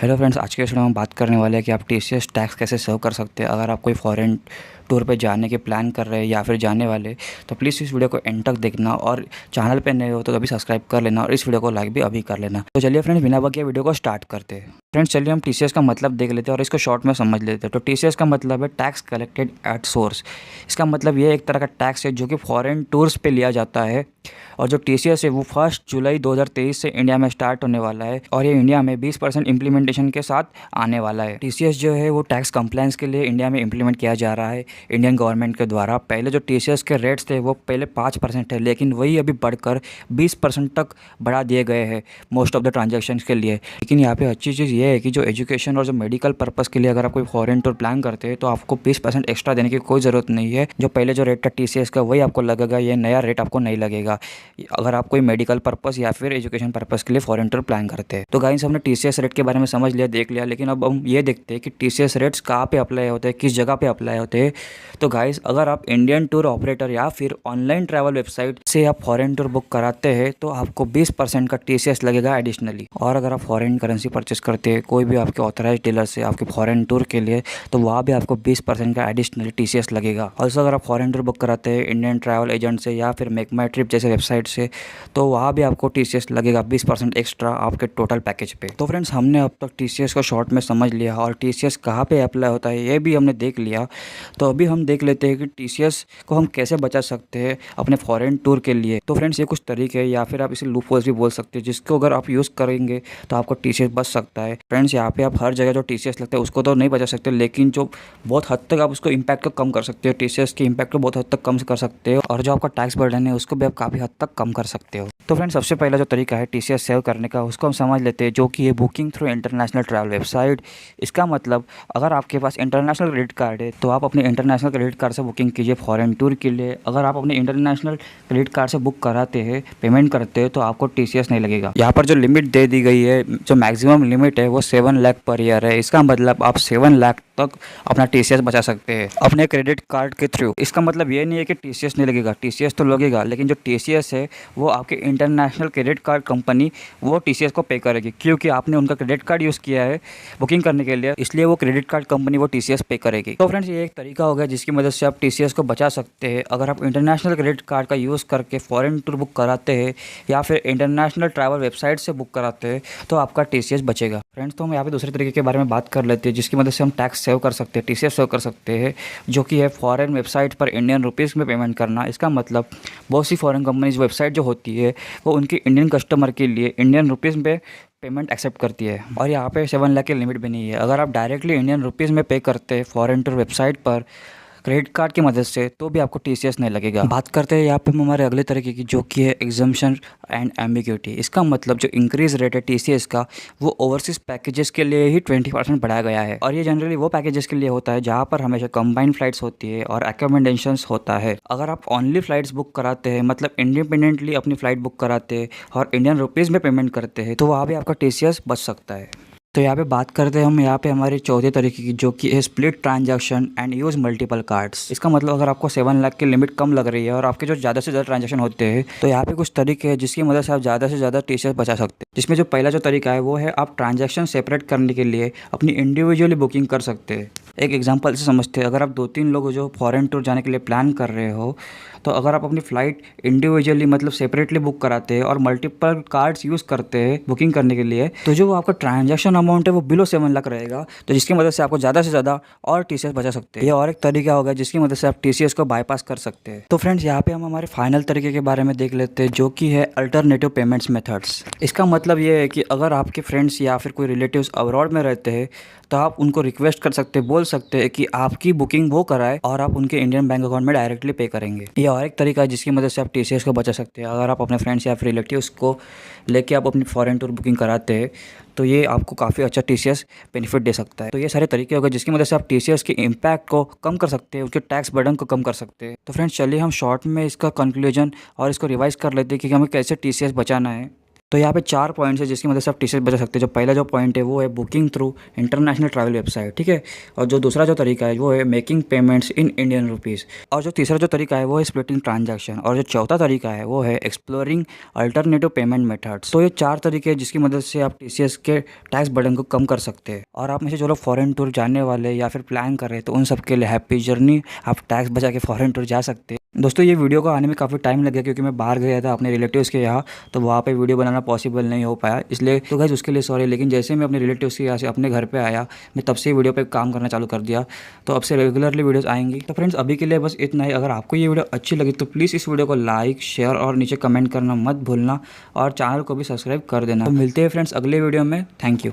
Hello friends, आज के video में हम बात करने वाले हैं कि आप टीसीएस टैक्स कैसे सेव कर सकते हैं। अगर आप कोई फॉरेन टूर पे जाने के प्लान कर रहे हैं या फिर जाने वाले, तो प्लीज़ इस वीडियो को एंड तक देखना और चैनल पे नए हो तो अभी सब्सक्राइब कर लेना और इस वीडियो को लाइक भी अभी कर लेना। तो चलिए फ्रेंड्स, बिना वक्त के वीडियो को स्टार्ट करते हैं। फ्रेंड्स चलिए हम टीसीएस का मतलब देख लेते हैं और इसको शॉर्ट में समझ लेते हैं। तो टीसीएस का मतलब है टैक्स कलेक्टेड एट सोर्स। इसका मतलब ये एक तरह का टैक्स है जो कि फॉरेन टूर्स पे लिया जाता है। और जो टीसीएस है वो 1 जुलाई 2023 से इंडिया में स्टार्ट होने वाला है और ये इंडिया में 20% इम्प्लीमेंटेशन के साथ आने वाला है। टीसीएस जो है वो टैक्स कंप्लायंस के लिए इंडिया में इम्प्लीमेंट किया जा रहा है इंडियन गवर्नमेंट के द्वारा। पहले जो टीसीएस के रेट्स थे वो पहले 5% है, लेकिन वही अभी बढ़कर 20% तक बढ़ा दिए गए हैं मोस्ट ऑफ द ट्रांजेक्शन्स के लिए। लेकिन यहाँ पे अच्छी चीज़ ये है कि जो एजुकेशन और जो मेडिकल पर्पज़ के लिए अगर आप कोई फॉरेन टूर प्लान करते हैं तो आपको 20% एक्स्ट्रा देने की कोई ज़रूरत नहीं है। जो पहले जो रेट था टीसीएस का वही आपको लगेगा, ये नया रेट आपको नहीं लगेगा अगर आप कोई मेडिकल पर्पस या फिर एजुकेशन पर्पस के लिए फॉरेन टूर प्लान करते हैं। तो गाइस, हमने टीसीएस रेट के बारे में समझ लिया, देख लिया, लेकिन अब हम ये देखते हैं कि टीसीएस रेट्स कहाँ पे अप्लाई होते हैं, किस जगह पे अप्लाई होते हैं। तो गाइस, अगर आप इंडियन टूर ऑपरेटर या फिर ऑनलाइन ट्रैवल वेबसाइट से आप फॉरेन टूर बुक कराते हैं तो आपको 20% का टीसीएस लगेगा एडिशनली। और अगर आप फॉरेन करेंसी परचेस करते हैं कोई भी आपके ऑथराइज डीलर से आपके फॉरेन टूर के लिए, तो वहाँ भी आपको 20% का एडिशनली टीसीएस लगेगा। ऑल्सो अगर आप फॉरेन टूर बुक कराते हैं इंडियन ट्रैवल एजेंट से या फिर मेक माई ट्रिप जैसे वेबसाइट से, तो वहाँ भी आपको टीसीएस लगेगा 20% एक्स्ट्रा आपके टोटल पैकेज पे। तो फ्रेंड्स, हमने अब तक टीसीएस को शॉर्ट में समझ लिया और टीसीएस कहाँ पे अप्लाई होता है ये भी हमने देख लिया। तो अभी हम देख लेते हैं कि टीसीएस को हम कैसे बचा सकते हैं अपने फॉरेन टूर के लिए। तो फ्रेंड्स, ये कुछ तरीके हैं या फिर आप इसे लूप होल्स भी बोल सकते हैं, जिसको अगर आप यूज़ करेंगे तो आपको टीसीएस बच सकता है। फ्रेंड्स, यहाँ पे आप हर जगह जो टीसीएस लगता है उसको तो नहीं बचा सकते, लेकिन जो बहुत हद तक आप उसको इम्पैक्ट को कम कर सकते हो, टीसीएस के इम्पैक्ट को बहुत हद तक कम कर सकते हो और जो आपका टैक्स बर्डन है उसको भी आप काफ़ी हद तक कम कर सकते हो। तो फ्रेंड्स, सबसे पहला जो तरीका है टीसीएस सेव करने का उसको हम समझ लेते हैं, जो कि है booking through international travel website. इसका मतलब अगर आपके पास इंटरनेशनल क्रेडिट कार्ड है तो आप अपने इंटरनेशनल क्रेडिट कार्ड से बुकिंग कीजिए फॉरेन टूर के लिए। अगर आप अपने इंटरनेशनल क्रेडिट कार्ड से बुक कराते हैं, पेमेंट करते हैं, तो आपको टीसीएस नहीं लगेगा। यहाँ पर जो लिमिट दे दी गई है, जो मैक्सिमम लिमिट है वो 7 लाख पर ईयर है। इसका मतलब आप 7 लाख तक अपना टीसीएस बचा सकते हैं अपने क्रेडिट कार्ड के थ्रू। इसका मतलब ये नहीं है कि टीसीएस नहीं लगेगा, टीसीएस तो लगेगा, लेकिन जो टीसीएस है वो आपके इंटरनेशनल क्रेडिट कार्ड कंपनी वो टीसीएस को पे करेगी, क्योंकि आपने उनका क्रेडिट कार्ड यूज़ किया है बुकिंग करने के लिए, इसलिए वो क्रेडिट कार्ड कंपनी वो टीसीएस पे करेगी। तो फ्रेंड्स, ये एक तरीका हो गया जिसकी मदद से आप टीसीएस को बचा सकते हैं। अगर आप इंटरनेशनल क्रेडिट कार्ड का यूज़ करके फॉरेन टूर बुक कराते हैं या फिर इंटरनेशनल ट्रैवल वेबसाइट से बुक कराते हैं तो आपका टीसीएस बचेगा। फ्रेंड्स, तो हम यहाँ पे दूसरे तरीके के बारे में बात कर लेते हैं जिसकी मदद से हम टैक्स सेव कर सकते हैं, टीसीएस सेव कर सकते हैं, जो कि है फॉरेन वेबसाइट पर इंडियन रुपीज़ में पेमेंट करना। इसका मतलब बहुत सी फॉरेन कंपनीज वेबसाइट जो होती है वो उनकी इंडियन कस्टमर के लिए इंडियन रुपीज़ में पेमेंट एक्सेप्ट करती है और यहाँ पे 7 लाख की लिमिट भी नहीं है। अगर आप डायरेक्टली इंडियन रुपीज़ में पे करते हैं फॉरेन टूर वेबसाइट पर क्रेडिट कार्ड की मदद से, तो भी आपको टीसीएस नहीं लगेगा। बात करते हैं यहाँ पे हम हमारे अगले तरीके की, जो कि है एग्जम्पशन एंड एम्बिग्यूटी। इसका मतलब जो इंक्रीज रेट है टीसीएस का वो ओवरसीज पैकेजेस के लिए ही 20% बढ़ाया गया है और ये जनरली वो पैकेजेस के लिए होता है जहाँ पर हमेशा कंबाइंड फ्लाइट्स होती है और अकोमोडेशंस होता है। अगर आप ओनली फ्लाइट्स बुक कराते हैं, मतलब इंडिपेंडेंटली अपनी फ़्लाइट बुक कराते हैं और इंडियन रुपीज़ में पेमेंट करते हैं, तो वहाँ भी आपका टीसीएस बच सकता है। तो यहाँ पे बात करते हैं हम यहाँ पे हमारी चौथे तरीके की, जो कि है split transaction and use multiple cards. इसका मतलब अगर आपको 7 लाख की लिमिट कम लग रही है और आपके जो ज़्यादा से ज़्यादा ट्रांजैक्शन होते हैं, तो यहाँ पे कुछ तरीके हैं जिसकी मदद से आप ज़्यादा से ज़्यादा टीसीएस बचा सकते हैं। जिसमें जो पहला जो तरीका है वो है आप ट्रांजैक्शन सेपरेट करने के लिए अपनी इंडिविजुअली बुकिंग कर सकते हैं। एक एग्जांपल से समझते हैं, अगर आप 2-3 लोग जो फॉरेन टूर जाने के लिए प्लान कर रहे हो, तो अगर आप अपनी फ़्लाइट इंडिविजुअली मतलब सेपरेटली बुक कराते हैं और मल्टीपल कार्ड्स यूज़ करते हैं बुकिंग करने के लिए, तो जो आपका ट्रांजैक्शन अमाउंट है वो बिलो 7 लाख रहेगा, तो जिसकी मदद से आपको ज़्यादा से ज़्यादा और टीसीएस बचा सकते हैं। ये और एक तरीका होगा जिसकी मदद से आप टीसीएस को बाईपास कर सकते हैं। तो फ्रेंड्स, यहाँ पे हम हमारे फाइनल तरीके के बारे में देख लेते हैं, जो कि है अल्टरनेटिव पेमेंट्स मेथड्स। इसका मतलब ये है कि अगर आपके फ्रेंड्स या फिर कोई रिलेटिव्स अब्रॉड में रहते हैं तो आप उनको रिक्वेस्ट कर सकते हैं, बोल सकते हैं कि आपकी बुकिंग वो कराए और आप उनके इंडियन बैंक अकाउंट में डायरेक्टली पे करेंगे। ये और एक तरीका है जिसकी मदद से आप टीसीएस को बचा सकते हैं। अगर आप अपने फ्रेंड्स या फिर रिलेटिव्स को लेके आप अपनी फॉरेन टूर बुकिंग कराते हैं तो ये आपको काफ़ी अच्छा टीसीएस बेनिफिट दे सकता है। तो ये सारे तरीके हो गए जिसकी मदद से आप टीसीएस के इम्पैक्ट को कम कर सकते हैं, उसके टैक्स बर्डन को कम कर सकते हैं। तो फ्रेंड्स, चलिए हम शॉर्ट में इसका कंक्लूजन और इसको रिवाइज कर लेते हैं कि हमें कैसे टीसीएस बचाना है। तो यहाँ पे 4 पॉइंट्स है जिसकी मदद से आप टी-शर्ट बचा सकते हैं। जो पहला जो पॉइंट है वो है booking through international travel website, ठीक है। और जो दूसरा जो तरीका है वो है making payments in Indian rupees. और जो तीसरा जो तरीका है वो है स्प्लिटिंग ट्रांजैक्शन। और जो चौथा तरीका है वो है एक्सप्लोरिंग अल्टरनेटिव पेमेंट मेथड्स। तो ये 4 तरीके हैं जिसकी मदद से आप टीसीएस के टैक्स बर्डन को कम कर सकते हैं। और आप में से जो लोग फॉरेन टूर जाने वाले या फिर प्लान कर रहे हैं तो उन सब के लिए हैप्पी जर्नी। आप टैक्स बचा के फॉरेन टूर जा सकते हैं। दोस्तों ये वीडियो को आने में काफ़ी टाइम लग गया क्योंकि मैं बाहर गया था अपने रिलेटिव्स के यहाँ, तो वहाँ पे वीडियो बनाना पॉसिबल नहीं हो पाया, इसलिए तो गाइस उसके लिए सॉरी। लेकिन जैसे मैं अपने रिलेटिव्स के यहाँ से अपने घर पे आया, मैं तब से वीडियो पे काम करना चालू कर दिया, तो अब से रेगुलरली वीडियोस आएंगी। तो फ्रेंड्स अभी के लिए बस इतना ही। अगर आपको ये वीडियो अच्छी लगी तो प्लीज़ इस वीडियो को लाइक, शेयर और नीचे कमेंट करना मत भूलना और चैनल को भी सब्सक्राइब कर देना। तो मिलते हैं फ्रेंड्स अगले वीडियो में। Thank you.